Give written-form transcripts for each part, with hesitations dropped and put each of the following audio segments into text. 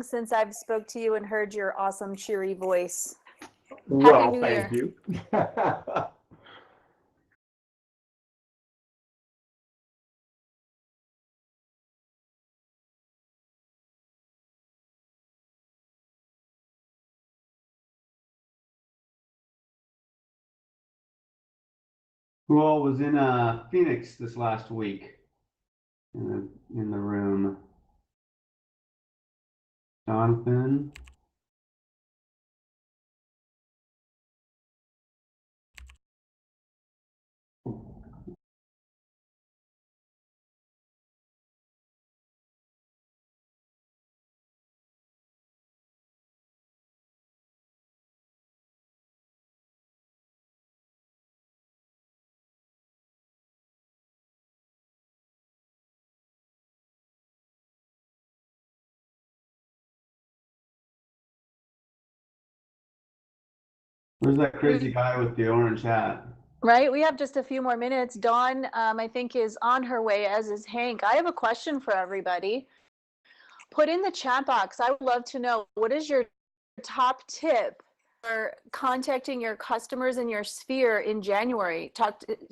since I've spoke to you and heard your awesome, cheery voice. Well, New thank Year. you. Who all was in Phoenix this last week in the room? Jonathan. Where's that crazy guy with the orange hat? Right, we have just a few more minutes. Dawn, I think, is on her way, as is Hank. I have a question for everybody. Put in the chat box. I would love to know, what is your top tip for contacting your customers in your sphere in January?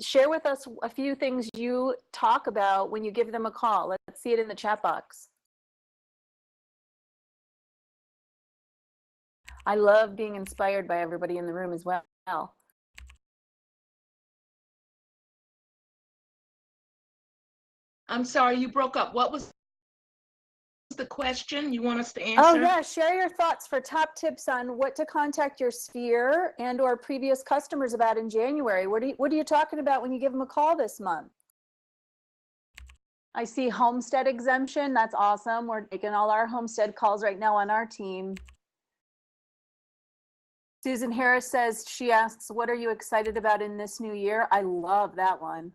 Share with us a few things you talk about when you give them a call. Let's see it in the chat box. I love being inspired by everybody in the room as well. I'm sorry, you broke up. What was the question you want us to answer? Oh yeah, share your thoughts for top tips on what to contact your sphere and or previous customers about in January. What are you talking about when you give them a call this month? I see homestead exemption. That's awesome. We're taking all our homestead calls right now on our team. Susan Harris says, she asks, what are you excited about in this new year? I love that one.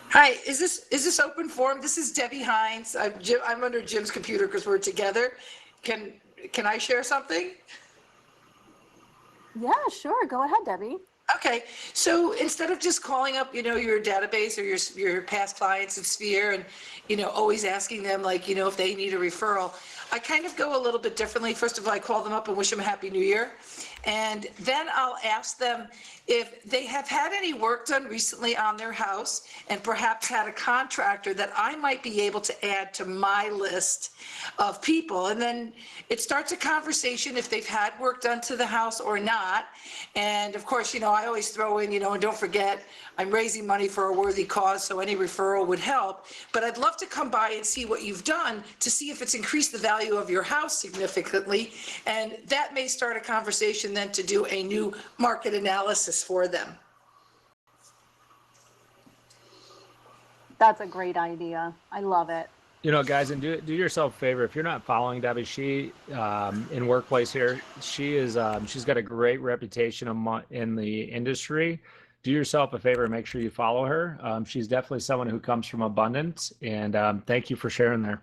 Hi, is this open forum? This is Debbie Hines. I'm under Jim's computer because we're together. Can I share something? Yeah, sure. Go ahead, Debbie. Okay, so instead of just calling up, your database or your past clients at Sphere and, always asking them like, if they need a referral, I kind of go a little bit differently. First of all, I call them up and wish them a Happy New Year. And then I'll ask them if they have had any work done recently on their house and perhaps had a contractor that I might be able to add to my list of people. And then it starts a conversation if they've had work done to the house or not. And of course, I always throw in, and don't forget, I'm raising money for a worthy cause, so any referral would help. But I'd love to come by and see what you've done to see if it's increased the value of your house significantly. And that may start a conversation then to do a new market analysis for them. That's a great idea. I love it. Guys, and do yourself a favor. If you're not following Debbie, she in workplace here, she is she's got a great reputation in the industry. Do yourself a favor and make sure you follow her. She's definitely someone who comes from abundance, and thank you for sharing there.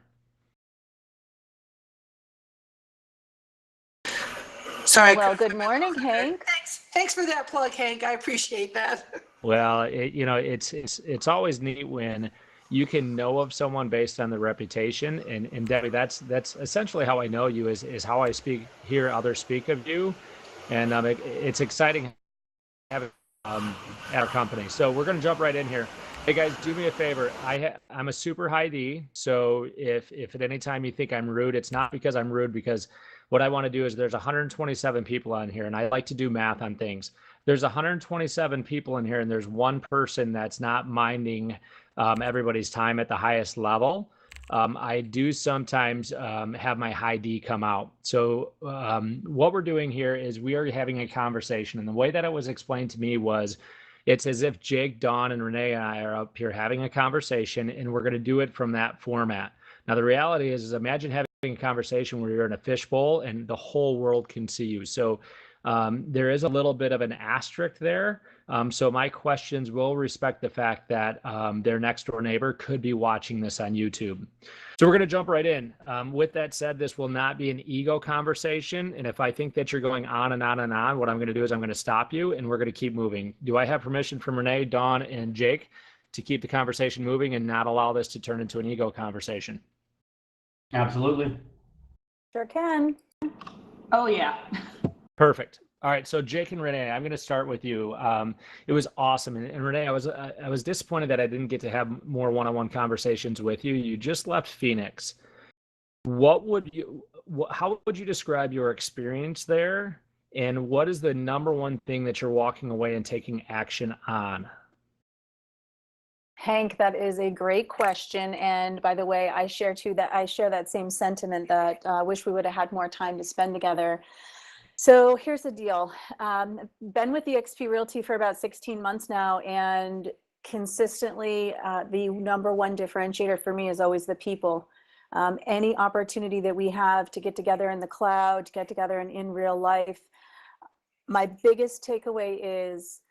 Sorry. Well, good morning, Hank. Thanks for that plug, Hank. I appreciate that. Well, it's always neat when you can know of someone based on the reputation. And Debbie, that's essentially how I know you is how I hear others speak of you. And it's exciting having at our company. So we're going to jump right in here. Hey guys, do me a favor. I'm a super high D. So if at any time you think I'm rude, it's not because I'm rude, because what I want to do is there's 127 people on here, and I like to do math on things. There's 127 people in here, and there's one person that's not minding everybody's time at the highest level. I do sometimes have my high D come out. So what we're doing here is we are having a conversation. And the way that it was explained to me was it's as if Jake, Dawn, and Renee and I are up here having a conversation, and we're going to do it from that format. Now, the reality is imagine having a conversation where you're in a fishbowl and the whole world can see you. So there is a little bit of an asterisk there. So my questions will respect the fact that their next door neighbor could be watching this on YouTube. So we're going to jump right in. With that said, this will not be an ego conversation. And if I think that you're going on and on and on, what I'm going to do is I'm going to stop you and we're going to keep moving. Do I have permission from Renee, Dawn, and Jake to keep the conversation moving and not allow this to turn into an ego conversation? Absolutely. Sure can. Oh, yeah. Perfect. All right, so Jake and Renee, I'm going to start with you. It was awesome, and Renee, I was disappointed that I didn't get to have more one-on-one conversations with you. You just left Phoenix. How would you describe your experience there, and what is the number one thing that you're walking away and taking action on? Hank, that is a great question. And by the way, I share that same sentiment that I wish we would have had more time to spend together. So here's the deal. Been with eXp Realty for about 16 months now, and consistently the number one differentiator for me is always the people. Any opportunity that we have to get together in the cloud, to get together in real life, my biggest takeaway is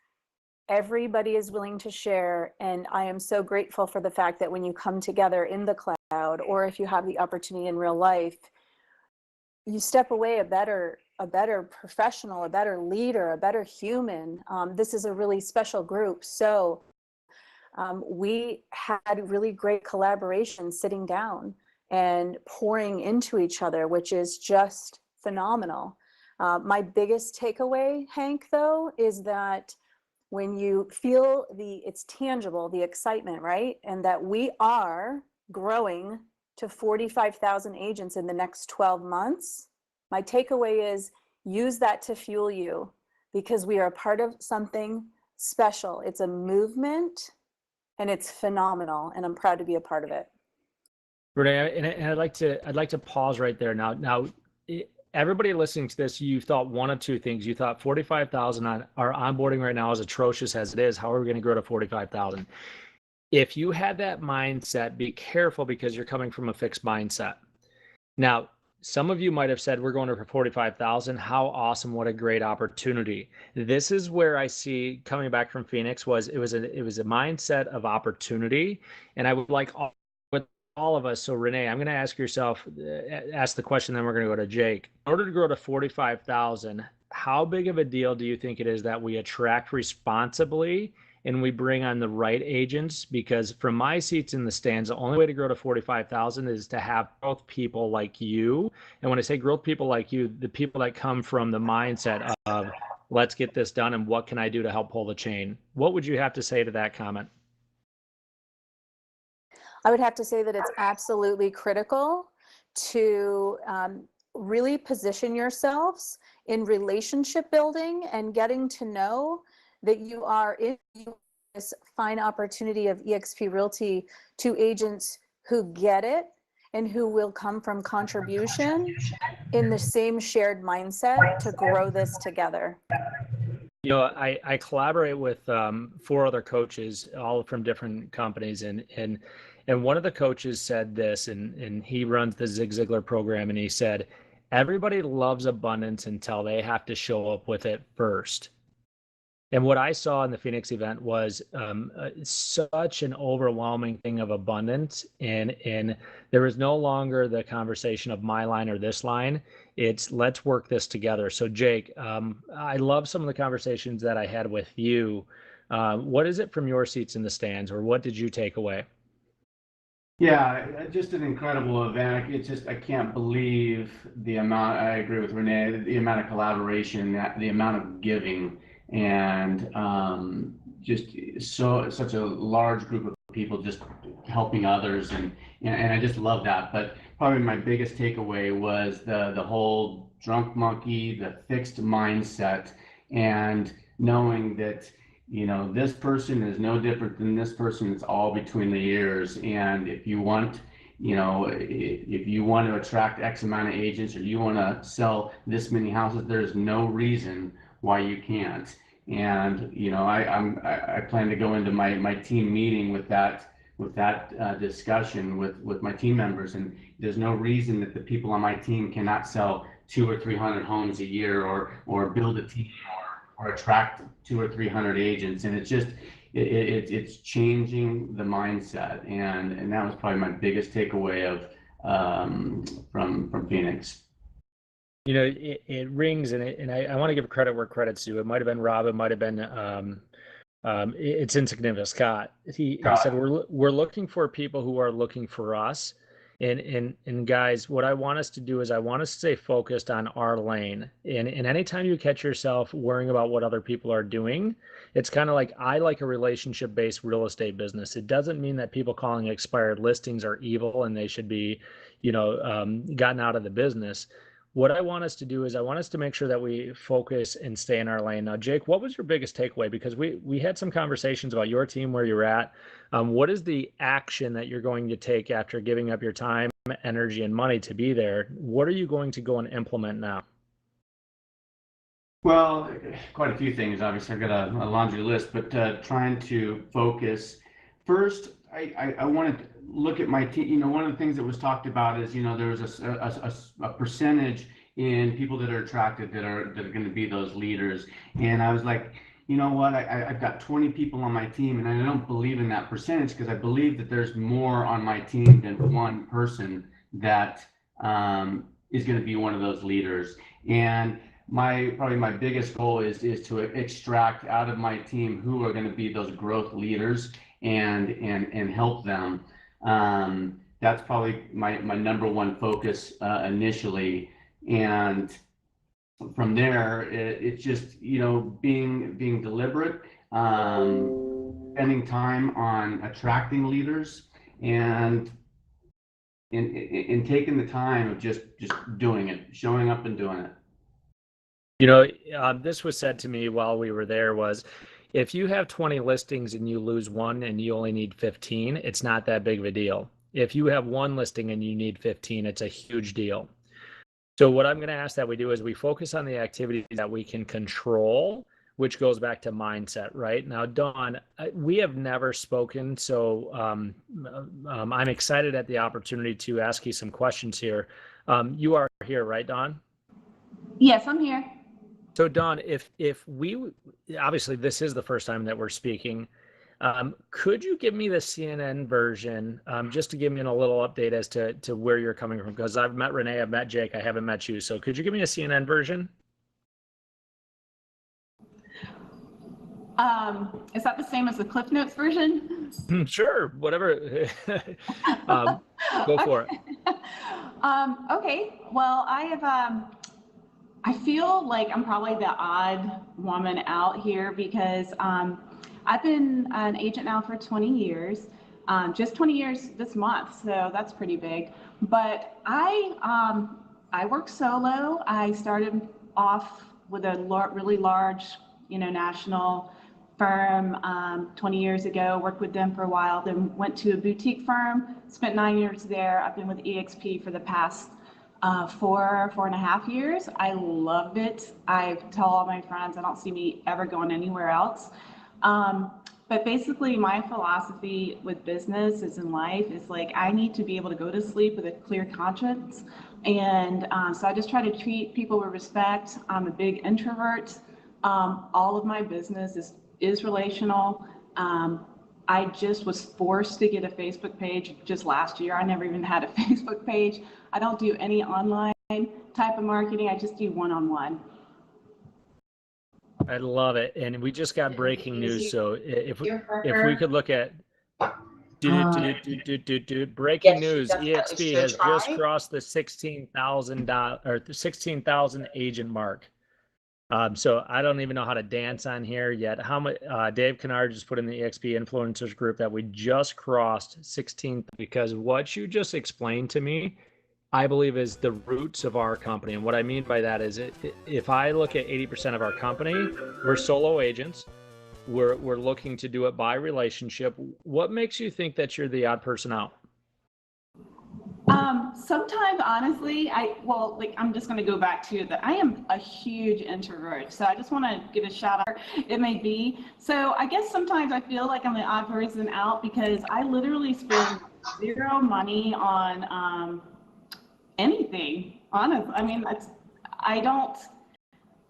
everybody is willing to share. And I am so grateful for the fact that when you come together in the cloud, or if you have the opportunity in real life, you step away a better professional, a better leader, a better human. This is a really special group. So we had really great collaboration, sitting down and pouring into each other, which is just phenomenal. My biggest takeaway, Hank, though, is that when you feel it's tangible, the excitement, right? And that we are growing to 45,000 agents in the next 12 months. My takeaway is use that to fuel you, because we are a part of something special. It's a movement and it's phenomenal. And I'm proud to be a part of it. Renee, and I'd like to pause right there now. Everybody listening to this, you thought one of two things. You thought 45,000 on our onboarding right now is atrocious as it is. How are we going to grow to 45,000? If you had that mindset, be careful, because you're coming from a fixed mindset. Now, some of you might have said, we're going to 45,000. How awesome. What a great opportunity. This is where I see coming back from Phoenix it was a mindset of opportunity. And I would like all of us. So Renee, I'm going to ask the question, then we're going to go to Jake. In order to grow to 45,000, how big of a deal do you think it is that we attract responsibly and we bring on the right agents? Because from my seats in the stands, the only way to grow to 45,000 is to have growth people like you. And when I say growth people like you, the people that come from the mindset of let's get this done and what can I do to help pull the chain? What would you have to say to that comment? I would have to say that it's absolutely critical to really position yourselves in relationship building and getting to know that you are in this fine opportunity of eXp Realty to agents who get it and who will come from contribution in the same shared mindset to grow this together. You know, I collaborate with 4 other coaches, all from different companies, and one of the coaches said this, and he runs the Zig Ziglar program, and he said, everybody loves abundance until they have to show up with it first. And what I saw in the Phoenix event was such an overwhelming thing of abundance, and there was no longer the conversation of my line or this line. It's let's work this together. So Jake, I love some of the conversations that I had with you. What is it from your seats in the stands, or what did you take away? Yeah, just an incredible event. It's just, I can't believe the amount, I agree with Renee, the amount of collaboration, the amount of giving, and just such a large group of people just helping others, and I just love that. But probably my biggest takeaway was the whole drunk monkey, the fixed mindset, and knowing that this person is no different than this person. It's all between the ears. And if you want to attract X amount of agents, or you want to sell this many houses, there's no reason why you can't. And I plan to go into my team meeting with that discussion with my team members, and there's no reason that the people on my team cannot sell 200 or 300 homes a year, or build a team, or attract 200 or 300 agents. And it's just it's changing the mindset, and that was probably my biggest takeaway of from Phoenix. It rings, and I want to give credit where credit's due. It might have been Rob, it might have been It's insignificant, Scott. He said, we're looking for people who are looking for us. And guys, what I want us to do is I want us to stay focused on our lane. And anytime you catch yourself worrying about what other people are doing, it's kind of like, I like a relationship-based real estate business. It doesn't mean that people calling expired listings are evil and they should be, gotten out of the business. What I want us to do is I want us to make sure that we focus and stay in our lane. Now, Jake, what was your biggest takeaway? Because we had some conversations about your team, where you're at. What is the action that you're going to take after giving up your time, energy, and money to be there? What are you going to go and implement now? Well, quite a few things. Obviously, I've got a laundry list, but trying to focus. First, I wanted to look at my team. One of the things that was talked about is, there was a percentage in people that are attracted that are going to be those leaders. And I was like, you know what? I've got 20 people on my team, and I don't believe in that percentage, because I believe that there's more on my team than one person that is going to be one of those leaders. And probably my biggest goal is to extract out of my team who are going to be those growth leaders and help them. That's probably my number one focus initially. And from there, it's just, being deliberate, spending time on attracting leaders, and in taking the time of just doing it, showing up and doing it. This was said to me while we were there, was if you have 20 listings and you lose one and you only need 15, it's not that big of a deal. If you have one listing and you need 15, it's a huge deal. So what I'm going to ask that we do is we focus on the activities that we can control, which goes back to mindset, right? Now, Dawn, we have never spoken, so I'm excited at the opportunity to ask you some questions here. You are here, right, Dawn? Yes, I'm here. So Dawn, if we, obviously this is the first time that we're speaking, could you give me the CNN version, just to give me a little update as to where you're coming from? Because I've met Renee, I've met Jake, I haven't met you. So could you give me a CNN version? Is that the same as the Cliff Notes version? Sure, whatever. Go for it. Okay, well, I feel like I'm probably the odd woman out here, because I've been an agent now for 20 years, just 20 years this month, so that's pretty big. But I work solo. I started off with a really large, national firm 20 years ago, worked with them for a while, then went to a boutique firm, spent 9 years there. I've been with EXP for the past 4.5 years. I loved it. I tell all my friends I don't see me ever going anywhere else. But basically my philosophy with business is in life is like, I need to be able to go to sleep with a clear conscience. And so I just try to treat people with respect. I'm a big introvert. All of my business is relational. I just was forced to get a Facebook page just last year. I never even had a Facebook page. I don't do any online type of marketing. I just do one-on-one. I love it. And we just got breaking news. So if we could look at breaking news, EXP has just crossed the 16,000 or the 16,000 agent mark. So I don't even know how to dance on here yet. How much? Dave Kennard just put in the EXP influencers group that we just crossed 16, because what you just explained to me, I believe, is the roots of our company. And what I mean by that is, if I look at 80% of our company, we're solo agents. We're looking to do it by relationship. What makes you think that you're the odd person out? Sometimes, honestly, I'm just going to go back to that. I am a huge introvert, so I just want to give a shout out. It may be. So I guess sometimes I feel like I'm the odd person out, because I literally spend zero money on anything. Honestly, I mean,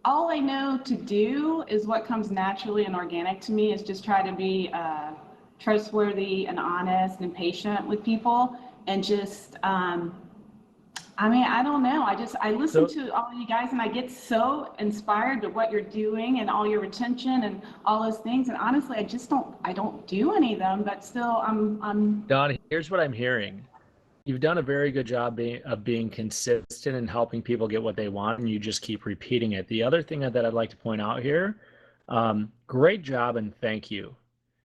all I know to do is what comes naturally and organic to me, is just try to be trustworthy and honest and patient with people, and just I mean, I don't know. I listen So, to all you guys and I get so inspired to what you're doing and all your retention and all those things. And honestly, I don't do any of them, but still I'm, Don, here's what I'm hearing. You've done a very good job being consistent and helping people get what they want, and you just keep repeating it. The other thing that I'd like to point out here, great job and thank you.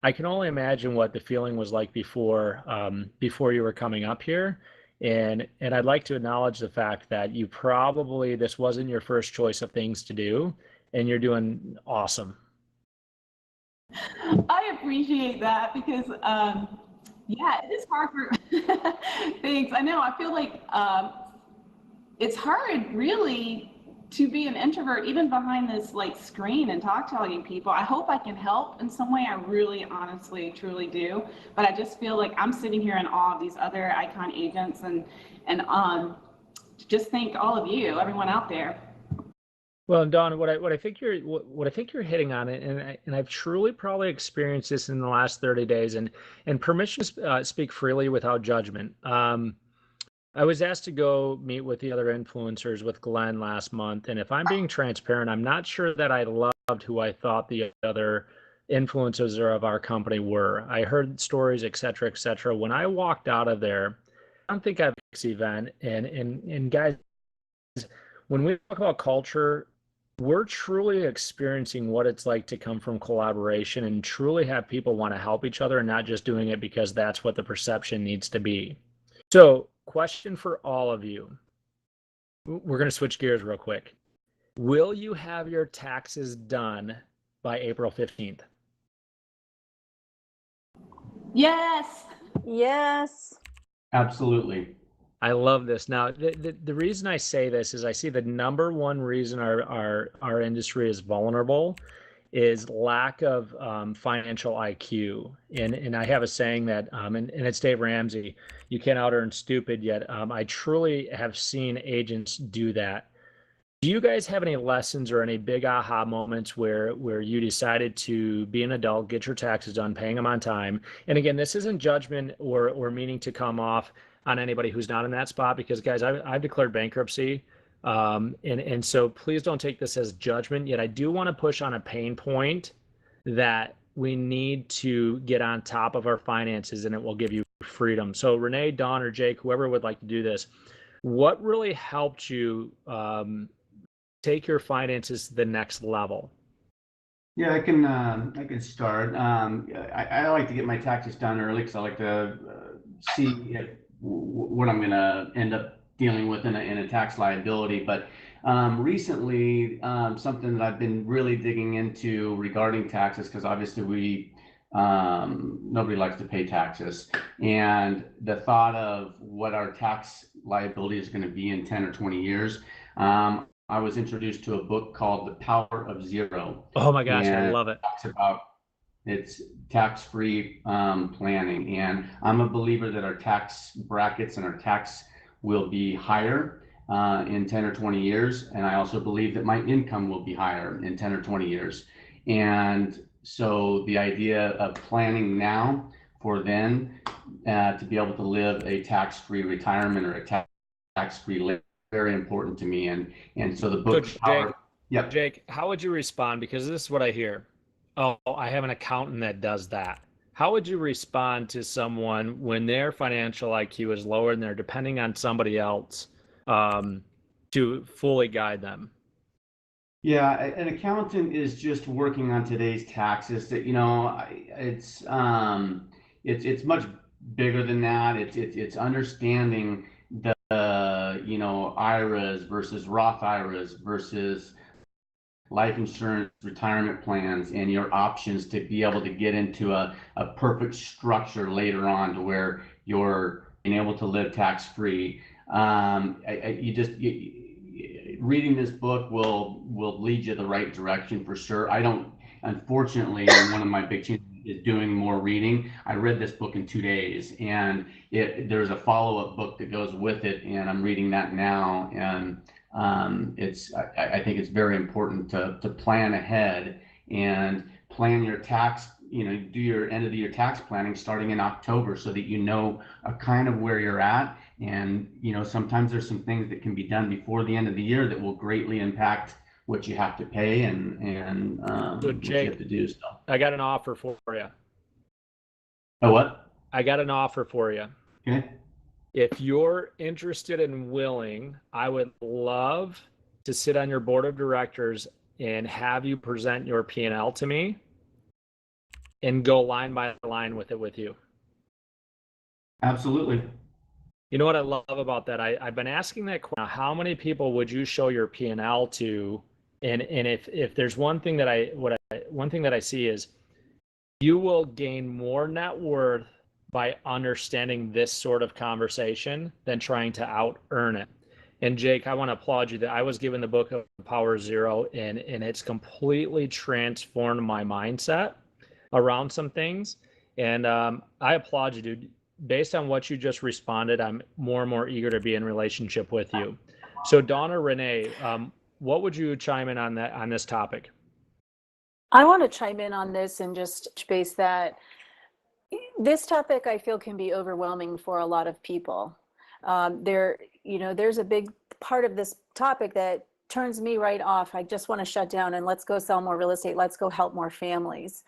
I can only imagine what the feeling was like before you were coming up here, and I'd like to acknowledge the fact that you probably this wasn't your first choice of things to do, and you're doing awesome. I appreciate that because, yeah, it is hard for thanks. I know. I feel like it's hard really to be an introvert even behind this like screen and talk to all you people. I hope I can help in some way. I really honestly truly do, but I just feel like I'm sitting here in awe of these other icon agents and just thank all of you, everyone out there. Well, and Don, what I think what I think you're hitting on it, and I've truly probably experienced this in the last 30 days, and permission to speak freely without judgment. I was asked to go meet with the other influencers with Glenn last month, and if I'm being transparent, I'm not sure that I loved who I thought the other influencers of our company were. I heard stories, et cetera, et cetera. When I walked out of there, I don't think I've this event, and guys, when we talk about culture, we're truly experiencing what it's like to come from collaboration and truly have people want to help each other and not just doing it because that's what the perception needs to be. So, question for all of you. We're going to switch gears real quick. Will you have your taxes done by April 15th? Yes. Yes. Absolutely. I love this. Now, the reason I say this is I see the number one reason our industry is vulnerable is lack of financial IQ. And I have a saying that, and it's Dave Ramsey, you can't out earn stupid yet. I truly have seen agents do that. Do you guys have any lessons or any big aha moments where you decided to be an adult, get your taxes done, paying them on time? And again, this isn't judgment or meaning to come off on anybody who's not in that spot because guys, I've declared bankruptcy. And so please don't take this as judgment. Yet I do want to push on a pain point that we need to get on top of our finances and it will give you freedom. So Renee, Don, or Jake, whoever would like to do this, what really helped you take your finances to the next level? Yeah, I can start. I like to get my taxes done early because I like to see if, what I'm going to end up dealing with in a tax liability. But recently, something that I've been really digging into regarding taxes, because obviously nobody likes to pay taxes, and the thought of what our tax liability is going to be in 10 or 20 years. I was introduced to a book called The Power of Zero. Oh my gosh, I And love it. it talks about it's tax-free planning. And I'm a believer that our tax brackets and our tax will be higher in 10 or 20 years. And I also believe that my income will be higher in 10 or 20 years. And so the idea of planning now for then to be able to live a tax-free retirement or a tax-free life, very important to me. And so the book So Power. Yep. Jake, how would you respond? Because this is what I hear. Oh, I have an accountant that does that. How would you respond to someone when their financial IQ is lower and they're depending on somebody else to fully guide them? Yeah, an accountant is just working on today's taxes. That it's much bigger than that. It's understanding the IRAs versus Roth IRAs versus life insurance, retirement plans, and your options to be able to get into a perfect structure later on to where you're being able to live tax free. Reading this book will lead you the right direction for sure. I don't, unfortunately, one of my big changes is doing more reading. I read this book in 2 days, and there's a follow-up book that goes with it, and I'm reading that now. And I think it's very important to plan ahead and plan your tax, do your end of the year tax planning starting in October so that you know kind of where you're at And, you know, sometimes there's some things that can be done before the end of the year that will greatly impact what you have to pay and So what you have Jake, to do. So, I got an offer for you. oh, what? I got an offer for you. Okay. If you're interested and willing, I would love to sit on your board of directors and have you present your P&L to me and go line by line with it with you. Absolutely. You know what I love about that? I've been asking that question. How many people would you show your P&L to? And if there's one thing that I see is you will gain more net worth by understanding this sort of conversation than trying to out earn it. And Jake, I want to applaud you that I was given the book of Power Zero and it's completely transformed my mindset around some things. And I applaud you, dude. Based on what you just responded, I'm more and more eager to be in relationship with you. So Dawn or Renee, what would you chime in on this topic? I want to chime in on this and just base that this topic I feel can be overwhelming for a lot of people. There's a big part of this topic that turns me right off. I just want to shut down and let's go sell more real estate. Let's go help more families.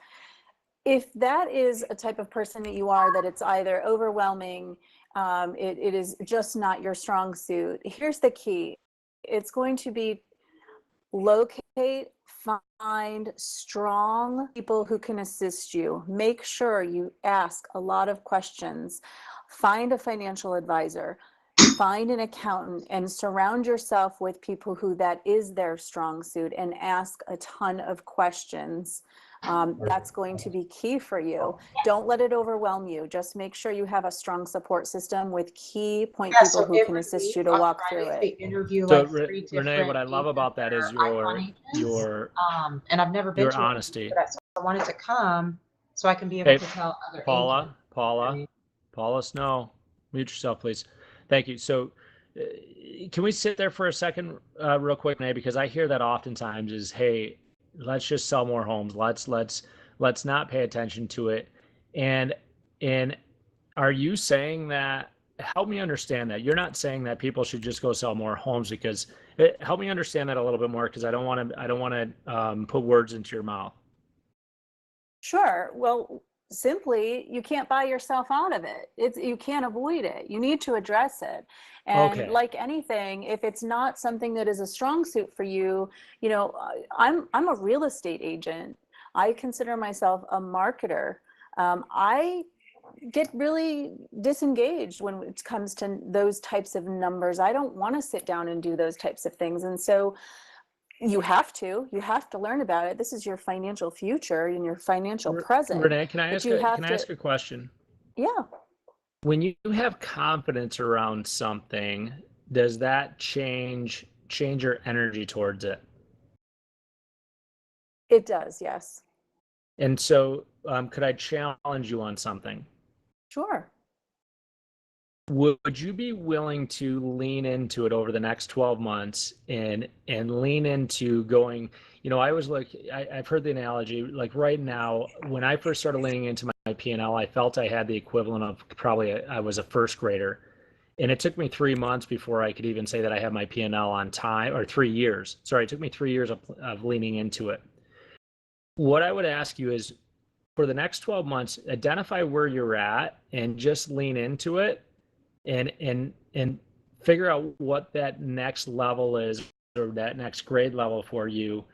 If that is a type of person that you are, that it's either overwhelming, it is just not your strong suit. Here's the key. It's going to be locate, find strong people who can assist you. Make sure you ask a lot of questions. Find a financial advisor, find an accountant, and surround yourself with people who that is their strong suit and ask a ton of questions. That's going to be key for you. Don't let it overwhelm you. Just make sure you have a strong support system with key point people who can assist you to walk through it. They interview So like three Renee, what I different love about that is your and I've never been to honesty. it, so I wanted to come so I can be able Hey, to tell other Paula Snow, mute yourself, please. Thank you. So can we sit there for a second real quick, Renee, because I hear that oftentimes is, hey, let's just sell more homes. Let's not pay attention to it. And are you saying that, help me understand that. You're not saying that people should just go sell more homes, because help me understand that a little bit more, because I don't want to put words into your mouth. Sure. Well, simply, you can't buy yourself out of it. You can't avoid it. You need to address it. And Okay. like anything, if it's not something that is a strong suit for you, I'm a real estate agent. I consider myself a marketer. I get really disengaged when it comes to those types of numbers. I don't want to sit down and do those types of things. And so you have to learn about it. This is your financial future and your financial present. Renee, can I ask a question? Yeah. When you have confidence around something, does that change your energy towards it? It does, yes. And so, could I challenge you on something? Sure. Would you be willing to lean into it over the next 12 months and lean into going, I was like, I've heard the analogy, like right now, when I first started leaning into my P&L, I felt I had the equivalent of probably I was a first grader. And it took me 3 months before I could even say that I had my P&L on time, or 3 years. Sorry, it took me 3 years of leaning into it. What I would ask you is, for the next 12 months, identify where you're at and just lean into it and figure out what that next level is, or that next grade level for you,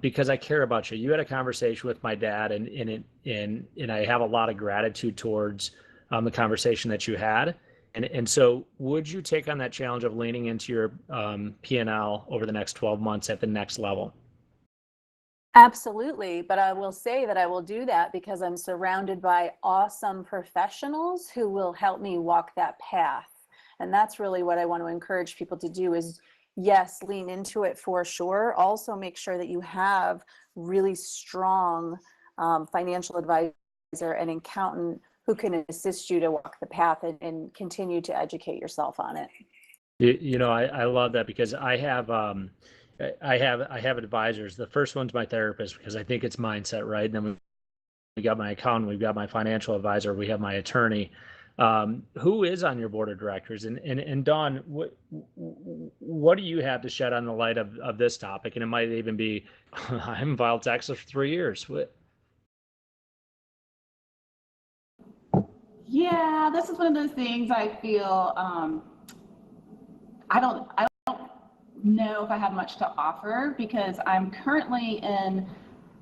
because I care about you. You had a conversation with my dad, and I have a lot of gratitude towards the conversation that you had. And so would you take on that challenge of leaning into your P&L over the next 12 months at the next level? Absolutely. But I will say that I will do that because I'm surrounded by awesome professionals who will help me walk that path. And that's really what I want to encourage people to do is, yes, lean into it for sure. Also make sure that you have really strong financial advisor and accountant who can assist you to walk the path and continue to educate yourself on it. I love that, because I have advisors. The first one's my therapist, because I think it's mindset, right? And then we got my accountant, we've got my financial advisor, we have my attorney. Who is on your board of directors? And Dawn, what do you have to shed on the light of this topic? And it might even be, I haven't filed taxes for 3 years. Yeah, this is one of those things I feel I don't know if I have much to offer because I'm currently in,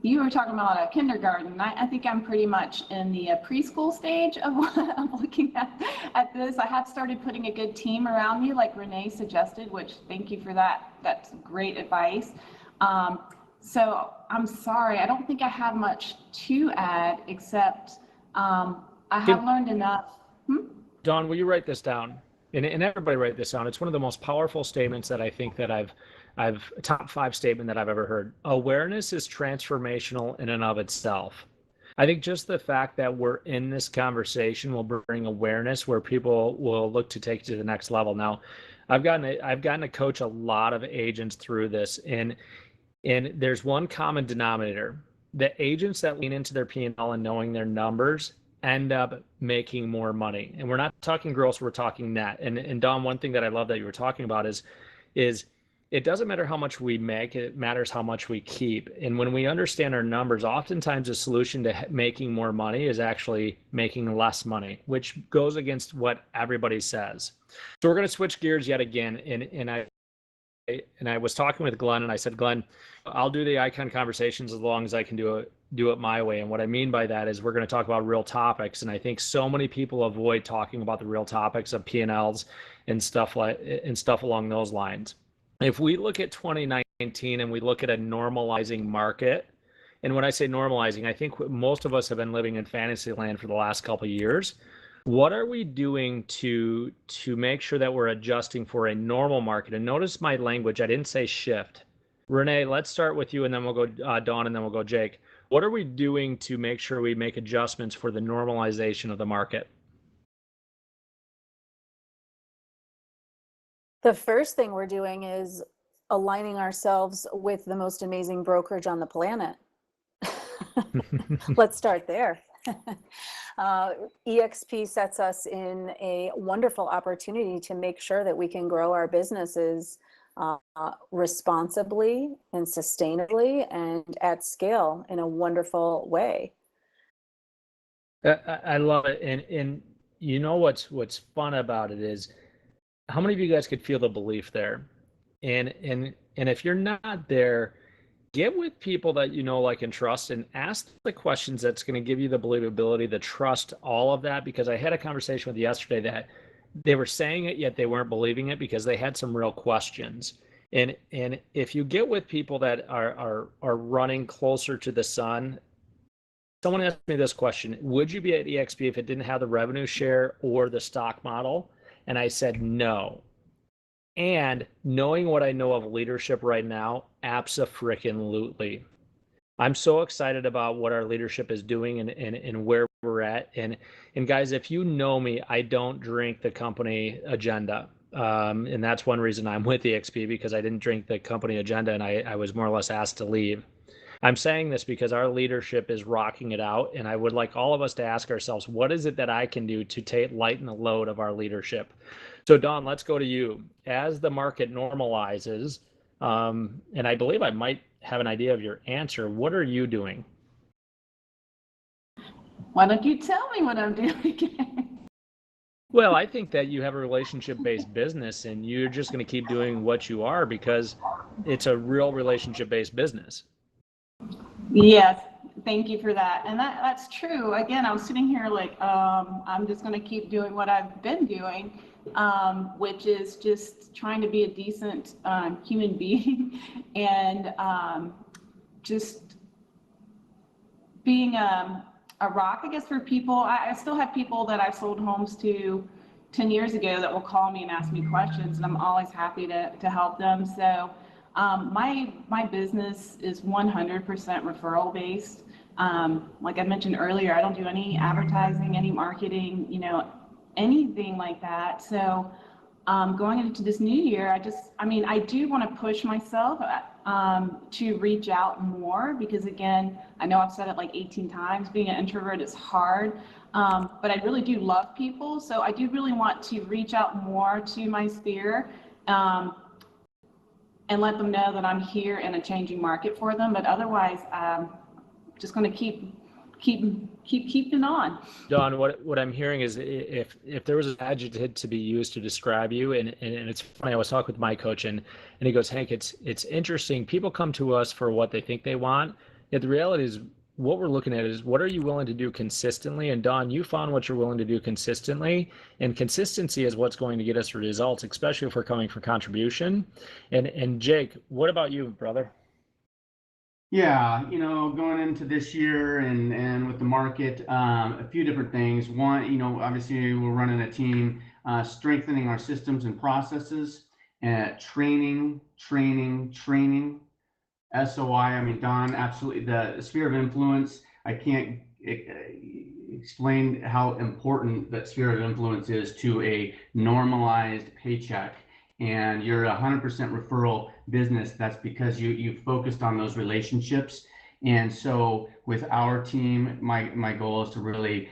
you were talking about a kindergarten. I think I'm pretty much in the preschool stage of what I'm looking at this. I have started putting a good team around me, like Renee suggested, which thank you for that. That's great advice. So I'm sorry, I don't think I have much to add except I have learned enough. Dawn, will you write this down? And everybody write this down. It's one of the most powerful statements that I think that I've top 5 statement that I've ever heard. Awareness is transformational in and of itself. I think just the fact that we're in this conversation will bring awareness where people will look to take it to the next level. Now, I've gotten to coach a lot of agents through this, and there's one common denominator. The agents that lean into their P&L and knowing their numbers end up making more money. And we're not talking gross, we're talking net. And Dawn, one thing that I love that you were talking about is it doesn't matter how much we make, it matters how much we keep. And when we understand our numbers, oftentimes the solution to making more money is actually making less money, which goes against what everybody says. So we're going to switch gears yet again. And I was talking with Glenn, and I said, Glenn, I'll do the Icon Conversations as long as I can do it my way. And what I mean by that is we're going to talk about real topics. And I think so many people avoid talking about the real topics of P&Ls and stuff along those lines. If we look at 2019 and we look at a normalizing market, and when I say normalizing, I think most of us have been living in fantasy land for the last couple of years. What are we doing to make sure that we're adjusting for a normal market? And notice my language, I didn't say shift. Renee, let's start with you, and then we'll go Dawn, and then we'll go Jake. What are we doing to make sure we make adjustments for the normalization of the market? The first thing we're doing is aligning ourselves with the most amazing brokerage on the planet. Let's start there. EXP sets us in a wonderful opportunity to make sure that we can grow our businesses responsibly and sustainably and at scale in a wonderful way. I love it. And you know what's fun about it is how many of you guys could feel the belief there? And if you're not there, get with people that you know, like, and trust, and ask the questions that's going to give you the believability, the trust, all of that. Because I had a conversation with yesterday that they were saying it, yet they weren't believing it because they had some real questions. And if you get with people that are running closer to the sun, someone asked me this question: would you be at EXP if it didn't have the revenue share or the stock model? And I said no. And knowing what I know of leadership right now, abso-freaking-lutely. I'm so excited about what our leadership is doing and where we're at. And guys, if you know me, I don't drink the company agenda. And that's one reason I'm with EXP, because I didn't drink the company agenda and I was more or less asked to leave. I'm saying this because our leadership is rocking it out, and I would like all of us to ask ourselves, what is it that I can do to lighten the load of our leadership? So Dawn, let's go to you. As the market normalizes, and I believe I might have an idea of your answer, what are you doing? Why don't you tell me what I'm doing? Well, I think that you have a relationship-based business, and you're just going to keep doing what you are because it's a real relationship-based business. Yes, thank you for that. And that's true. Again, I was sitting here like, I'm just going to keep doing what I've been doing, which is just trying to be a decent human being and just being a rock, I guess, for people. I still have people that I've sold homes to 10 years ago that will call me and ask me questions, and I'm always happy to help them. So my business is 100% referral based. Like I mentioned earlier, I don't do any advertising, any marketing, anything like that. So going into this new year, I do want to push myself to reach out more, because again, I know I've said it like 18 times, being an introvert is hard. but I really do love people. So I do really want to reach out more to my sphere, and let them know that I'm here in a changing market for them. But otherwise, just going to keeping on. Don, what I'm hearing is if there was an adjective to be used to describe you, and it's funny, I was talking with my coach and he goes, Hank, it's interesting. People come to us for what they think they want. Yet the reality is what we're looking at is what are you willing to do consistently? And Don, you found what you're willing to do consistently, and consistency is what's going to get us results, especially if we're coming for contribution. And Jake, what about you, brother? Yeah, going into this year and with the market, a few different things. One, obviously we're running a team, strengthening our systems and processes, training. SOI, I mean, Don, absolutely. The sphere of influence, I can't explain how important that sphere of influence is to a normalized paycheck. And you're 100% referral business. That's because you focused on those relationships. And so with our team, my goal is to really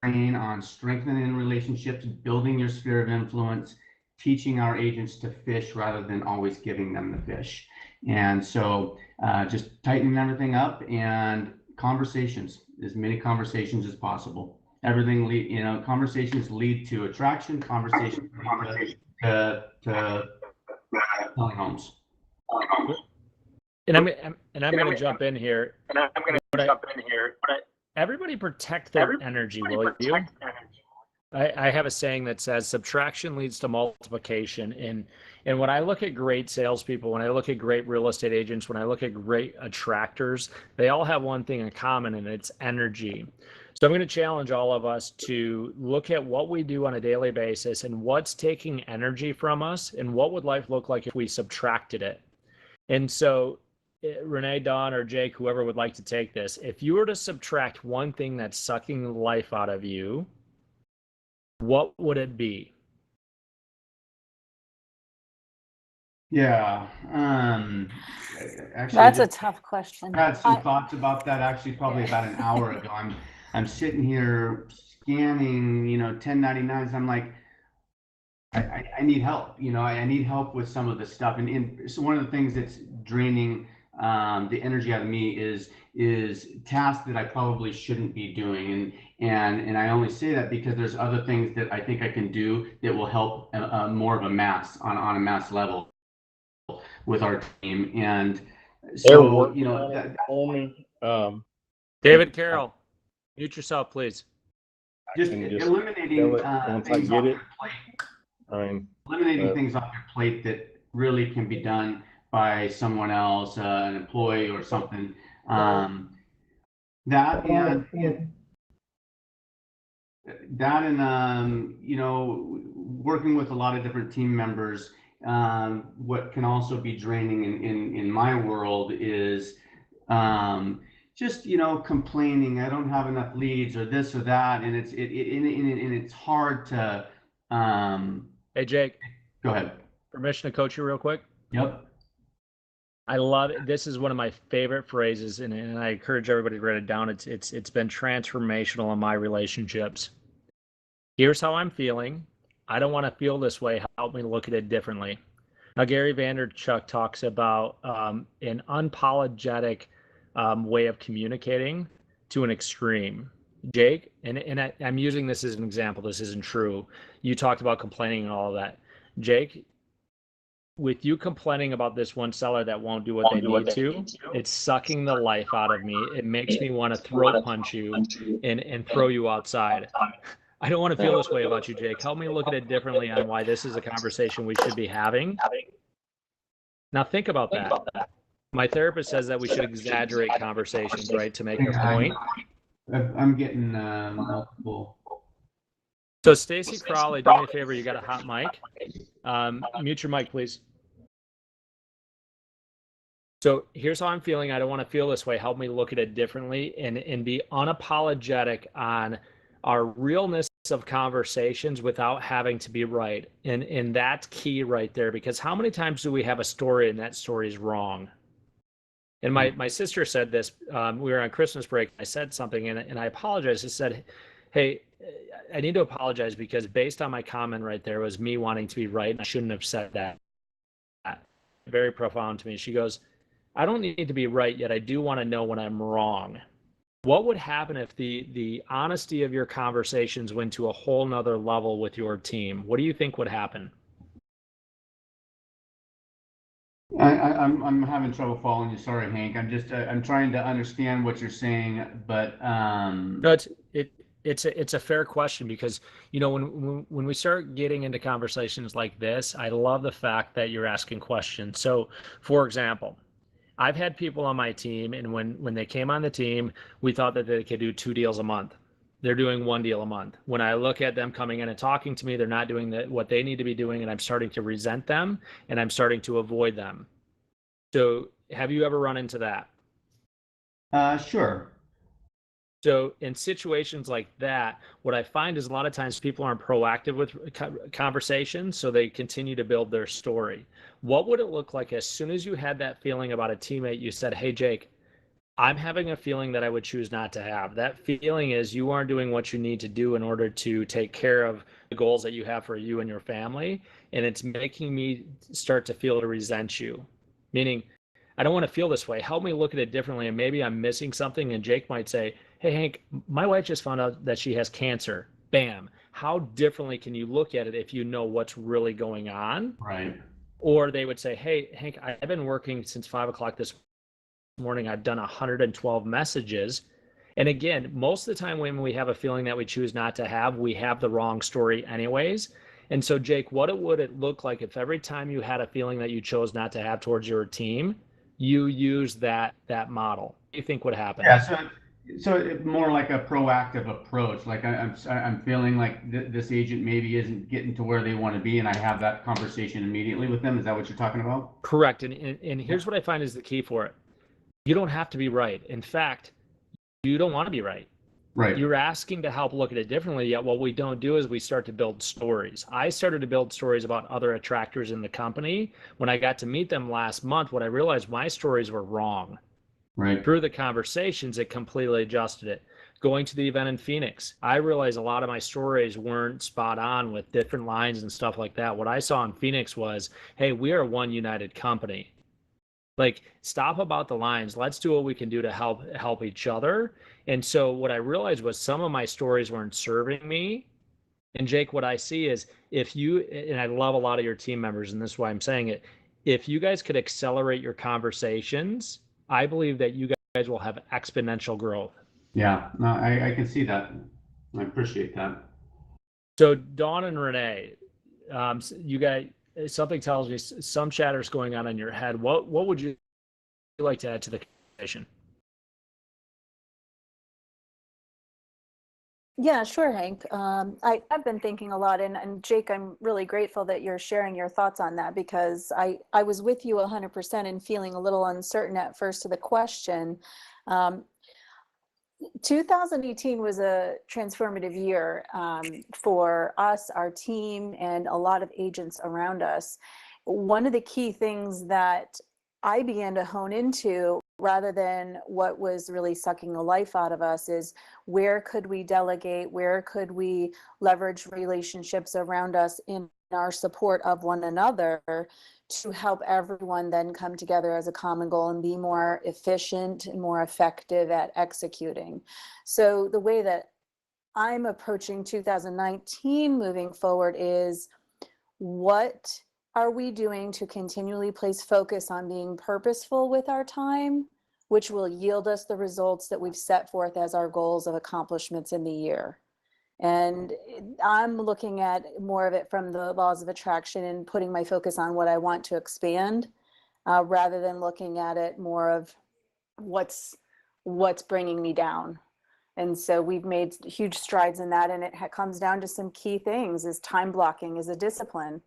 train on strengthening relationships, building your sphere of influence, teaching our agents to fish rather than always giving them the fish. And so just tightening everything up and conversations, as many conversations as possible. Everything conversations lead to attraction, conversations to selling homes. And I'm going to jump in here. Everybody protect their energy, will you? I have a saying that says subtraction leads to multiplication. And when I look at great salespeople, when I look at great real estate agents, when I look at great attractors, they all have one thing in common, and it's energy. So I'm going to challenge all of us to look at what we do on a daily basis and what's taking energy from us, and what would life look like if we subtracted it. And so Renee, Don, or Jake, whoever would like to take this, if you were to subtract one thing that's sucking life out of you, what would it be? Yeah. Actually, That's a tough question. I had some thoughts about that actually probably about an hour ago. I'm sitting here scanning, 1099s. I'm like, I need help. I need help with some of the stuff. And so one of the things that's draining the energy out of me is tasks that I probably shouldn't be doing. And I only say that because there's other things that I think I can do that will help more of a mass on a mass level with our team. And so, David Carroll, mute yourself, please. Just eliminating things off your plate. Eliminating things off your plate that really can be done by someone else, an employee or something. That and working with a lot of different team members. What can also be draining in my world is just complaining. I don't have enough leads or this or that, and it's hard to. Hey Jake, go ahead. Permission to coach you real quick? Yep. I love it. This is one of my favorite phrases, and I encourage everybody to write it down. It's been transformational in my relationships. Here's how I'm feeling. I don't want to feel this way. Help me look at it differently. Now, Gary Vaynerchuk talks about an unapologetic way of communicating to an extreme. Jake, and I'm using this as an example. This isn't true. You talked about complaining and all of that. Jake, with you complaining about this one seller that won't do what they need to, it's sucking the life out of me. It makes me want to throat punch you and throw you outside. I don't want to feel this way about you, Jake. Help me look at it differently on why this is a conversation we should be having. Now think about that. My therapist says that we should exaggerate conversations, right, to make a point. I'm getting multiple. So Stacy Crowley, do me a favor. You got a hot mic. Mute your mic, please. So here's how I'm feeling. I don't want to feel this way. Help me look at it differently and be unapologetic on our realness of conversations without having to be right. And that's key right there, because how many times do we have a story and that story is wrong? And my sister said this, we were on Christmas break. I said something and I apologized. I said, Hey, I need to apologize because based on my comment right there was me wanting to be right, and I shouldn't have said that. Very profound to me. She goes, I don't need to be right yet. I do want to know when I'm wrong. What would happen if the honesty of your conversations went to a whole nother level with your team? What do you think would happen? I'm having trouble following you. Sorry, Hank. I'm trying to understand what you're saying, but No, it's a fair question because when we start getting into conversations like this, I love the fact that you're asking questions. So, for example, I've had people on my team, and when they came on the team, we thought that they could do 2 deals a month. They're doing 1 deal a month. When I look at them coming in and talking to me, they're not doing what they need to be doing, and I'm starting to resent them, and I'm starting to avoid them. So, have you ever run into that? sure. So in situations like that, what I find is a lot of times people aren't proactive with conversations, so they continue to build their story. What would it look like as soon as you had that feeling about a teammate, you said, hey, Jake, I'm having a feeling that I would choose not to have. That feeling is you aren't doing what you need to do in order to take care of the goals that you have for you and your family. And it's making me start to feel to resent you. Meaning, I don't want to feel this way. Help me look at it differently. And maybe I'm missing something. And Jake might say, hey, Hank, my wife just found out that she has cancer. Bam. How differently can you look at it if you know what's really going on? Right. Or they would say, hey, Hank, I've been working since 5 o'clock this morning. I've done 112 messages. And again, most of the time when we have a feeling that we choose not to have, we have the wrong story anyways. And so, Jake, what would it look like if every time you had a feeling that you chose not to have towards your team, you use that model? What do you think would happen? Yeah. So more like a proactive approach. Like I'm feeling like this agent maybe isn't getting to where they want to be, and I have that conversation immediately with them. Is that what you're talking about? Correct. And here's what I find is the key for it. You don't have to be right. In fact, you don't want to be right. Right. You're asking to help look at it differently, yet what we don't do is we start to build stories. I started to build stories about other attractors in the company. When I got to meet them last month, what I realized my stories were wrong. Right. Through the conversations, it completely adjusted it. Going to the event in Phoenix, I realized a lot of my stories weren't spot on with different lines and stuff like that. What I saw in Phoenix was, hey, we are one united company. Like, stop about the lines. Let's do what we can do to help each other. And so what I realized was some of my stories weren't serving me. And Jake, what I see is if you, and I love a lot of your team members, and this is why I'm saying it, if you guys could accelerate your conversations, I believe that you guys will have exponential growth. Yeah. No, I can see that. I appreciate that. So Dawn and Renee, you guys, something tells me some chatter's going on in your head. What would you like to add to the conversation? Yeah, sure, Hank. I've been thinking a lot, and Jake, I'm really grateful that you're sharing your thoughts on that because I was with you 100% and feeling a little uncertain at first to the question. 2018 was a transformative year for us, our team, and a lot of agents around us. One of the key things that I began to hone into, rather than what was really sucking the life out of us, is where could we delegate? Where could we leverage relationships around us in our support of one another to help everyone then come together as a common goal and be more efficient and more effective at executing. So the way that I'm approaching 2019 moving forward is, what are we doing to continually place focus on being purposeful with our time, which will yield us the results that we've set forth as our goals of accomplishments in the year? And I'm looking at more of it from the laws of attraction and putting my focus on what I want to expand, rather than looking at it more of what's bringing me down. And so we've made huge strides in that. And it comes down to some key things: is time blocking is a discipline,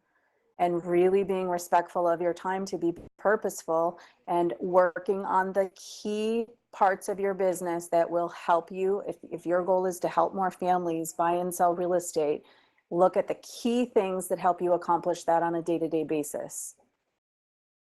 and really being respectful of your time to be purposeful and working on the key parts of your business that will help you. If your goal is to help more families buy and sell real estate, look at the key things that help you accomplish that on a day-to-day basis.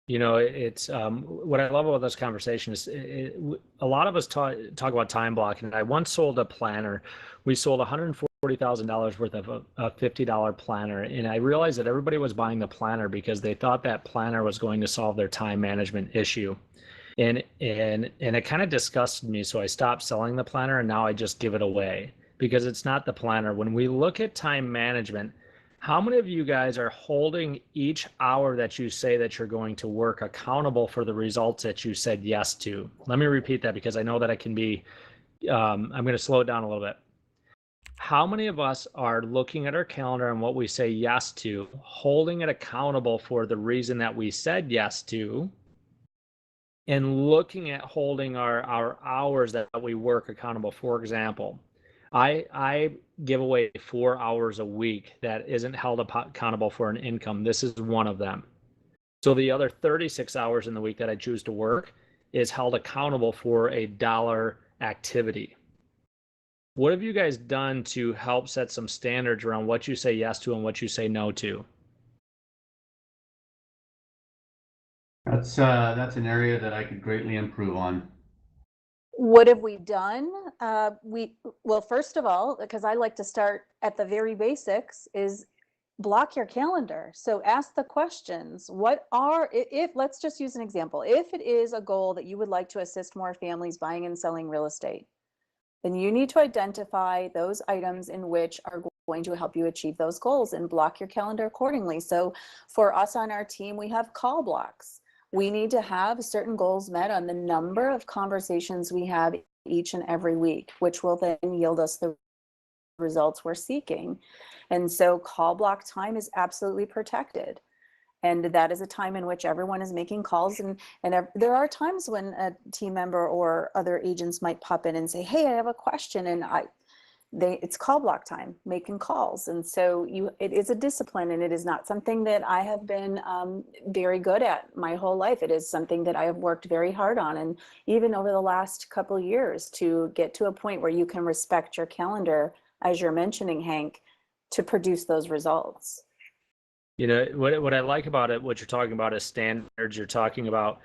You know, it's what I love about this conversation is a lot of us talk about time blocking. And I once sold a planner. We sold $140,000 worth of a $50 planner. And I realized that everybody was buying the planner because they thought that planner was going to solve their time management issue. And it kind of disgusted me. So I stopped selling the planner and now I just give it away because it's not the planner. When we look at time management, how many of you guys are holding each hour that you say that you're going to work accountable for the results that you said yes to? Let me repeat that because I know that it can be, I'm going to slow it down a little bit. How many of us are looking at our calendar and what we say yes to, holding it accountable for the reason that we said yes to, and looking at holding our hours that we work accountable? For example, I give away 4 hours a week that isn't held accountable for an income. This is one of them. So the other 36 hours in the week that I choose to work is held accountable for a dollar activity. What have you guys done to help set some standards around what you say yes to and what you say no to? That's an area that I could greatly improve on. What have we done? Well, first of all, because I like to start at the very basics, is block your calendar. So ask the questions. If let's just use an example. If it is a goal that you would like to assist more families buying and selling real estate, then you need to identify those items in which are going to help you achieve those goals and block your calendar accordingly. So for us on our team, we have call blocks. We need to have certain goals met on the number of conversations we have each and every week, which will then yield us the results we're seeking. And so call block time is absolutely protected. And that is a time in which everyone is making calls. And there are times when a team member or other agents might pop in and say, hey, I have a question. And it's call block time, making calls. And so it is a discipline, and it is not something that I have been very good at my whole life. It is something that I have worked very hard on. And even over the last couple of years, to get to a point where you can respect your calendar, as you're mentioning, Hank, to produce those results. You know, what I like about it, what you're talking about is standards. You're talking about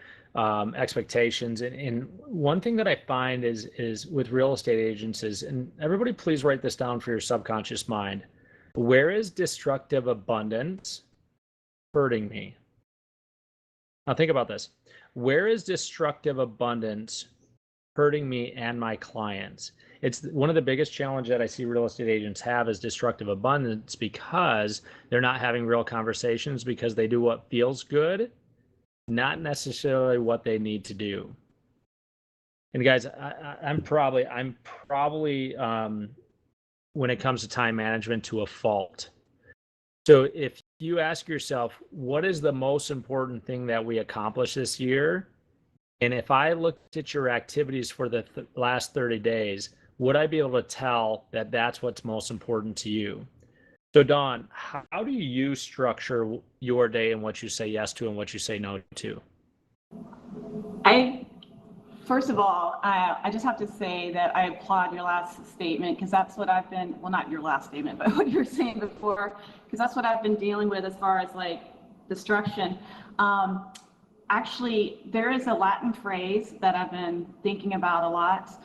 expectations. And one thing that I find is with real estate agents is, and everybody please write this down for your subconscious mind, where is destructive abundance hurting me? Now think about this. Where is destructive abundance hurting me and my clients? It's one of the biggest challenges that I see real estate agents have is destructive abundance, because they're not having real conversations, because they do what feels good, not necessarily what they need to do. And guys, I'm probably when it comes to time management, to a fault. So if you ask yourself, what is the most important thing that we accomplished this year? And if I looked at your activities for the last 30 days, would I be able to tell that that's what's most important to you? So Dawn, how do you structure your day and what you say yes to and what you say no to? First of all, I just have to say that I applaud your last statement, because that's what I've been, well, not your last statement, but what you were saying before, because that's what I've been dealing with as far as like destruction. Actually, there is a Latin phrase that I've been thinking about a lot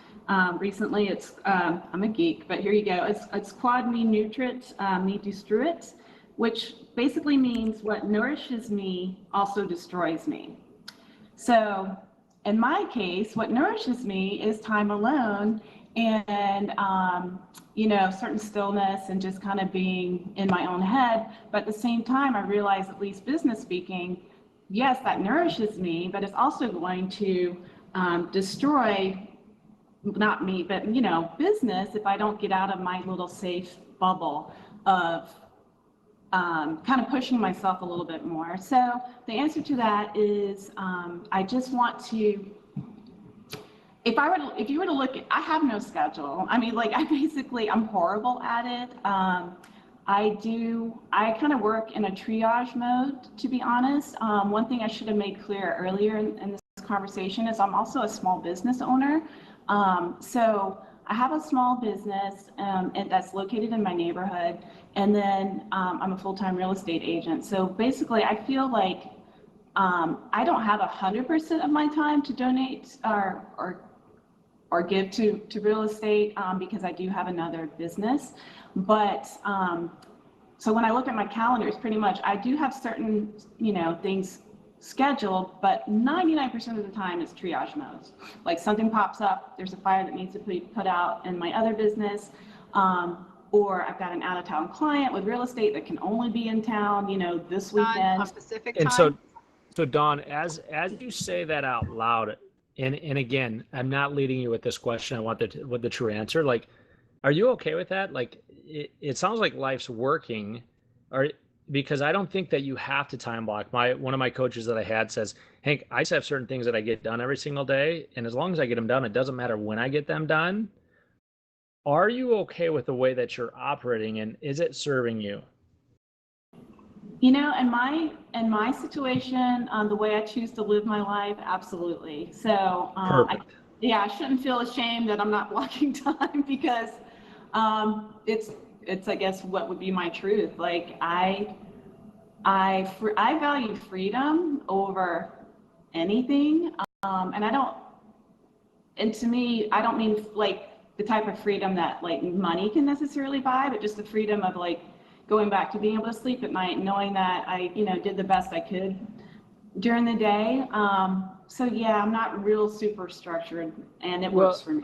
recently. It's, I'm a geek, but here you go. It's quod me nutrit, me destruit, which basically means what nourishes me also destroys me. So in my case, what nourishes me is time alone and, certain stillness and just kind of being in my own head. But at the same time, I realize, at least business speaking, yes, that nourishes me, but it's also going to destroy, not me, but, business, if I don't get out of my little safe bubble of kind of pushing myself a little bit more. So the answer to that is I just want to, if you were to look at, I have no schedule. I mean, like I'm horrible at it. I kind of work in a triage mode, to be honest. One thing I should have made clear earlier in this conversation is I'm also a small business owner. So I have a small business and that's located in my neighborhood. And then I'm a full-time real estate agent. So basically I feel like I don't have 100% of my time to donate or give to real estate because I do have another business. But so when I look at my calendars, pretty much I do have certain, things scheduled, but 99% of the time it's triage mode. Like something pops up, there's a fire that needs to be put out in my other business, or I've got an out of town client with real estate that can only be in town, this weekend. On Pacific And time? so Dawn, as you say that out loud, and again, I'm not leading you with this question. I want the true answer. Like, are you okay with that? Like, it sounds like life's working, or because I don't think that you have to time block. One of my coaches that I had says, Hank, I just have certain things that I get done every single day, and as long as I get them done, it doesn't matter when I get them done. Are you okay with the way that you're operating, and is it serving you? In my situation, the way I choose to live my life, absolutely. So, I shouldn't feel ashamed that I'm not blocking time because it's I guess what would be my truth. Like I value freedom over anything, and to me, I don't mean like the type of freedom that like money can necessarily buy, but just the freedom of like going back to being able to sleep at night, knowing that I, did the best I could during the day. So yeah, I'm not real super structured, and it works for me.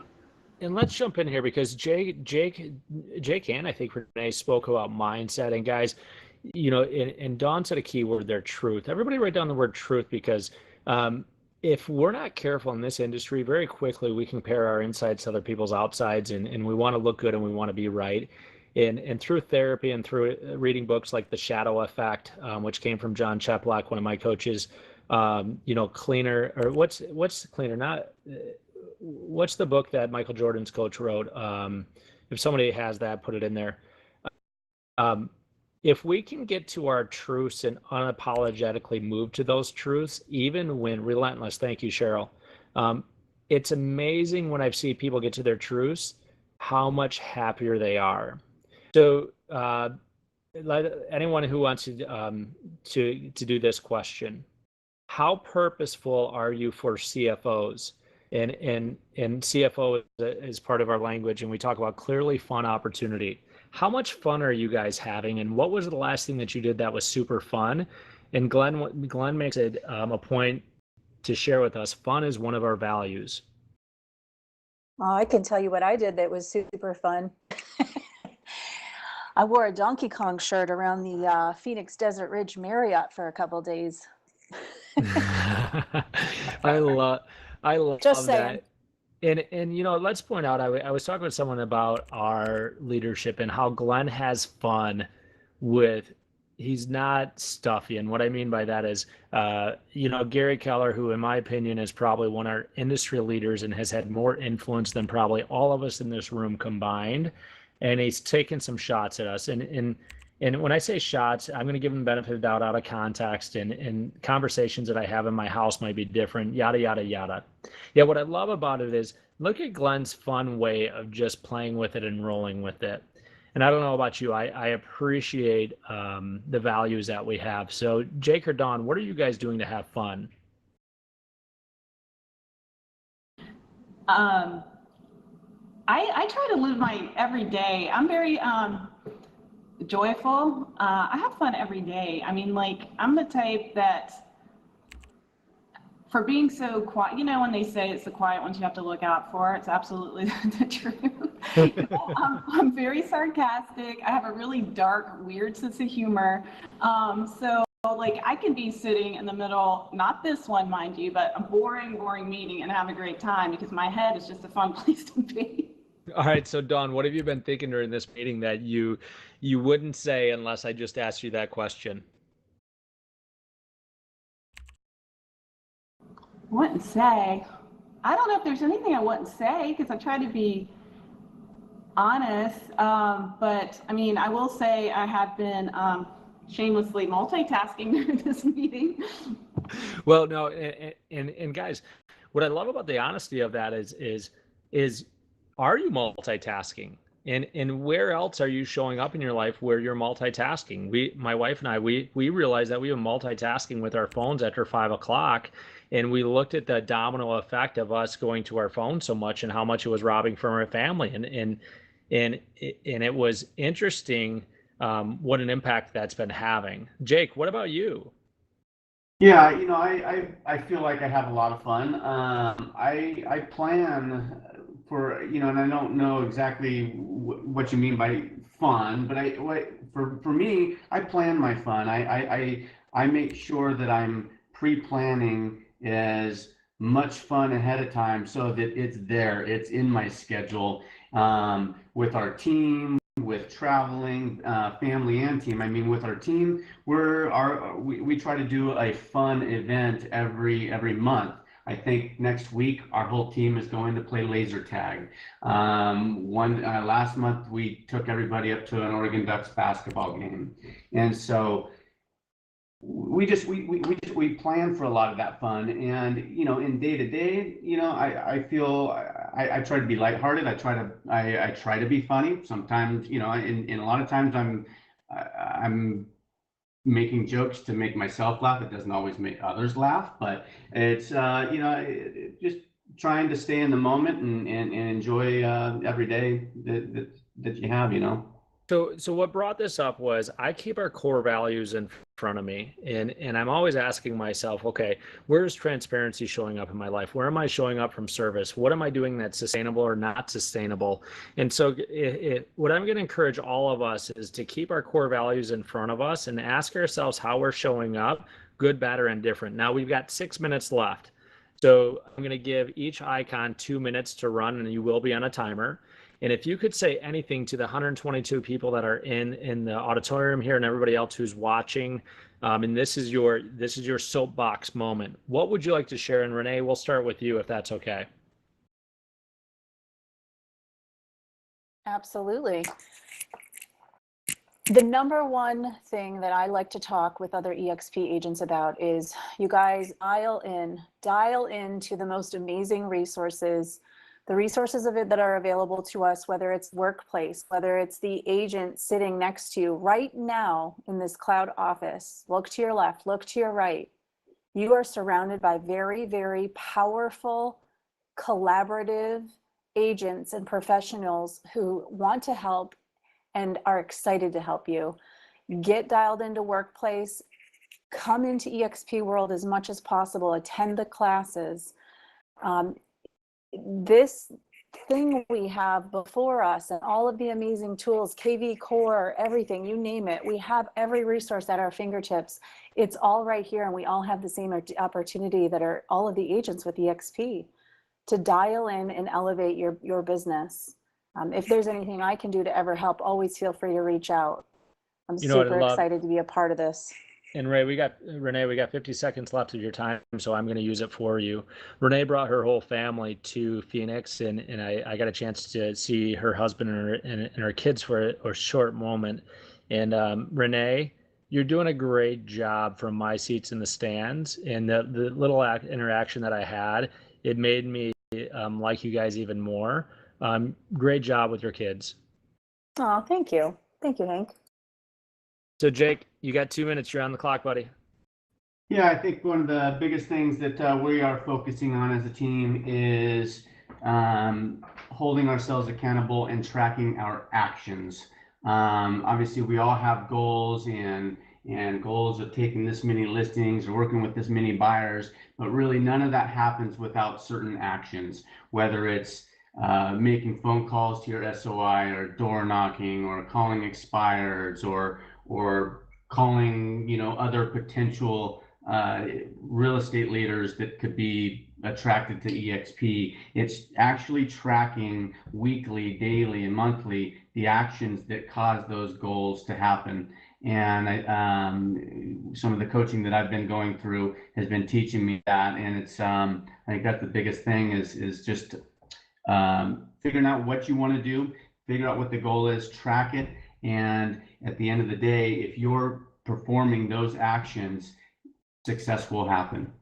And let's jump in here because Jake and I think Renee spoke about mindset. And guys, and Dawn said a key word there, truth. Everybody write down the word truth because if we're not careful in this industry, very quickly we compare our insides to other people's outsides, and we want to look good and we want to be right. And through therapy and through reading books like The Shadow Effect, which came from John Cheplack, one of my coaches, Cleaner, or what's Cleaner? Not what's the book that Michael Jordan's coach wrote? If somebody has that, put it in there. If we can get to our truths and unapologetically move to those truths, even when relentless, thank you, Cheryl. It's amazing when I've seen people get to their truths, how much happier they are. So anyone who wants to do this question, how purposeful are you for CFOs? And CFO is part of our language, and we talk about clearly fun opportunity. How much fun are you guys having, and what was the last thing that you did that was super fun? And Glenn makes it a point to share with us. Fun is one of our values. Oh, I can tell you what I did that was super fun. I wore a Donkey Kong shirt around the Phoenix Desert Ridge Marriott for a couple days. I love Just saying. that. And let's point out, I was talking with someone about our leadership and how Glenn has fun with, he's not stuffy. And what I mean by that is, Gary Keller, who in my opinion is probably one of our industry leaders and has had more influence than probably all of us in this room combined. And he's taken some shots at us. And when I say shots, I'm going to give him the benefit of the doubt out of context, and conversations that I have in my house might be different, yada, yada, yada. Yeah, what I love about it is look at Glenn's fun way of just playing with it and rolling with it. And I don't know about you, I appreciate the values that we have. So Jake or Dawn, what are you guys doing to have fun? I try to live my every day. I'm very joyful. I have fun every day. I mean, like, I'm the type that, for being so quiet, when they say it's the quiet ones you have to look out for, it's absolutely the truth. I'm very sarcastic. I have a really dark, weird sense of humor. So like I can be sitting in the middle, not this one, mind you, but a boring meeting and have a great time because my head is just a fun place to be. All right, so Dawn, what have you been thinking during this meeting that you wouldn't say unless I just asked you that question? Wouldn't say. I don't know if there's anything I wouldn't say because I try to be honest. But I mean, I will say I have been shamelessly multitasking during this meeting. Well, no, and guys, what I love about the honesty of that is are you multitasking? And where else are you showing up in your life where you're multitasking? My wife and I, we realized that we were multitasking with our phones after 5 o'clock, and we looked at the domino effect of us going to our phone so much and how much it was robbing from our family. And it was interesting what an impact that's been having. Jake, what about you? Yeah, I feel like I have a lot of fun. I plan for, and I don't know exactly what you mean by fun, but for me, I plan my fun. I make sure that I'm pre-planning as much fun ahead of time so that it's there, it's in my schedule, with our team, with traveling, family and team. I mean, with our team, we try to do a fun event every month. I think next week our whole team is going to play laser tag. Last month we took everybody up to an Oregon Ducks basketball game, and so we plan for a lot of that fun. And in day to day, I feel I try to be lighthearted. I try to be funny sometimes. And a lot of times I'm making jokes to make myself laugh. It doesn't always make others laugh, but it's just trying to stay in the moment and enjoy every day that you have. So what brought this up was I keep our core values in front of me, and I'm always asking myself, okay, where's transparency showing up in my life? Where am I showing up from service? What am I doing that's sustainable or not sustainable? And so what I'm going to encourage all of us is to keep our core values in front of us and ask ourselves how we're showing up, good, bad, or indifferent. Now we've got 6 minutes left. So I'm going to give each icon 2 minutes to run, and you will be on a timer. And if you could say anything to the 122 people that are in the auditorium here and everybody else who's watching, and this is your soapbox moment, what would you like to share? And Renee, we'll start with you if that's okay. Absolutely. The number one thing that I like to talk with other EXP agents about is you guys dial into the most amazing resources, the resources of it that are available to us, whether it's workplace, whether it's the agent sitting next to you right now in this cloud office. Look to your left, look to your right. You are surrounded by very, very powerful, collaborative agents and professionals who want to help and are excited to help you. Get dialed into workplace, come into EXP world as much as possible, attend the classes. This thing we have before us and all of the amazing tools, KV Core, everything, you name it, we have every resource at our fingertips. It's all right here, and we all have the same opportunity that are all of the agents with EXP to dial in and elevate your business. If there's anything I can do to ever help, always feel free to reach out. I'm super excited to be a part of this. And Renee, we got 50 seconds left of your time, so I'm going to use it for you. Renee brought her whole family to Phoenix, and I got a chance to see her husband and her kids for a short moment. And Renee, you're doing a great job from my seats in the stands. And the little interaction that I had, it made me like you guys even more. Great job with your kids. Oh, thank you. Thank you, Hank. So Jake, you got 2 minutes. You're on the clock, buddy. Yeah, I think one of the biggest things that we are focusing on as a team is holding ourselves accountable and tracking our actions. Obviously, we all have goals and goals of taking this many listings or working with this many buyers, but really none of that happens without certain actions, whether it's making phone calls to your SOI or door knocking or calling expireds or calling other potential real estate leaders that could be attracted to EXP. It's actually tracking weekly, daily, and monthly the actions that cause those goals to happen. And some of the coaching that I've been going through has been teaching me that. And it's I think that's the biggest thing is just figuring out what you want to do, figure out what the goal is, track it, and at the end of the day, if you're performing those actions, success will happen.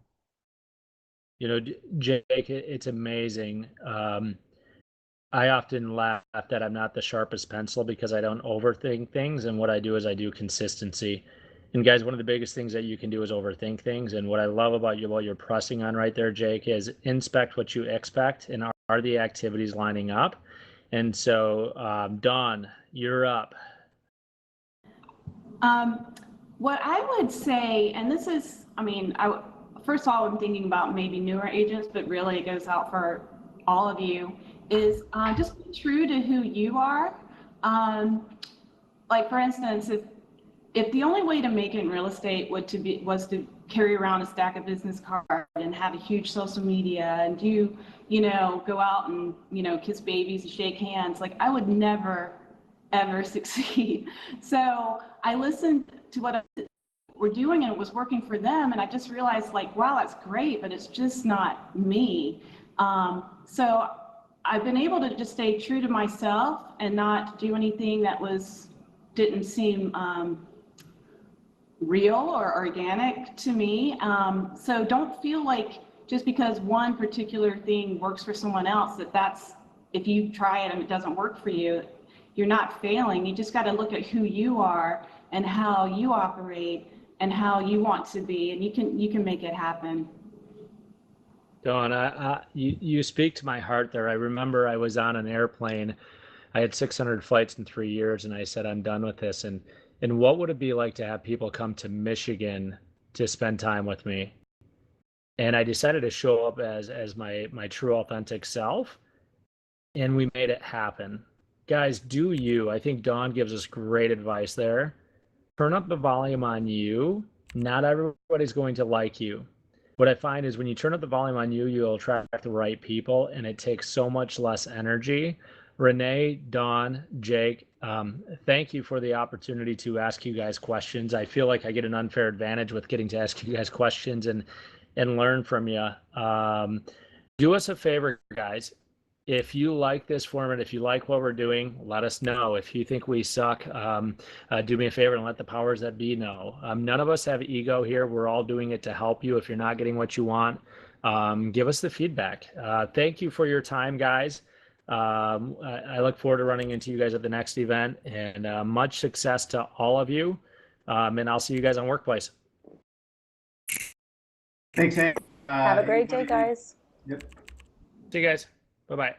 Jake, it's amazing. I often laugh that I'm not the sharpest pencil because I don't overthink things. And what I do is I do consistency. And guys, one of the biggest things that you can do is overthink things. And what I love about you, what you're pressing on right there, Jake, is inspect what you expect and are the activities lining up? And so, Dawn, you're up. What I would say, and this is, I mean, first of all, I'm thinking about maybe newer agents, but really it goes out for all of you, is just be true to who you are. Like for instance, if the only way to make it in real estate was to carry around a stack of business cards and have a huge social media and go out and, kiss babies and shake hands, like I would never, ever succeed. So I listened to what we're doing and it was working for them. And I just realized like, wow, that's great, but it's just not me. So I've been able to just stay true to myself and not do anything that didn't seem real or organic to me. So don't feel like just because one particular thing works for someone else, if you try it and it doesn't work for you, you're not failing. You just got to look at who you are and how you operate and how you want to be, and you can make it happen. Dawn, you speak to my heart there. I remember I was on an airplane. I had 600 flights in 3 years, and I said, I'm done with this. And what would it be like to have people come to Michigan to spend time with me? And I decided to show up as my true authentic self, and we made it happen. Guys, do you. I think Dawn gives us great advice there. Turn up the volume on you. Not everybody's going to like you. What I find is when you turn up the volume on you, you'll attract the right people, and it takes so much less energy. Renee, Dawn, Jake, thank you for the opportunity to ask you guys questions. I feel like I get an unfair advantage with getting to ask you guys questions and learn from you. Do us a favor, guys. If you like this format, if you like what we're doing, let us know. If you think we suck, do me a favor and let the powers that be know. None of us have ego here. We're all doing it to help you. If you're not getting what you want, give us the feedback. Thank you for your time, guys. I look forward to running into you guys at the next event, and much success to all of you. And I'll see you guys on Workplace. Thanks, Hank. Have a great day, guys. Yep. See you guys. Bye-bye.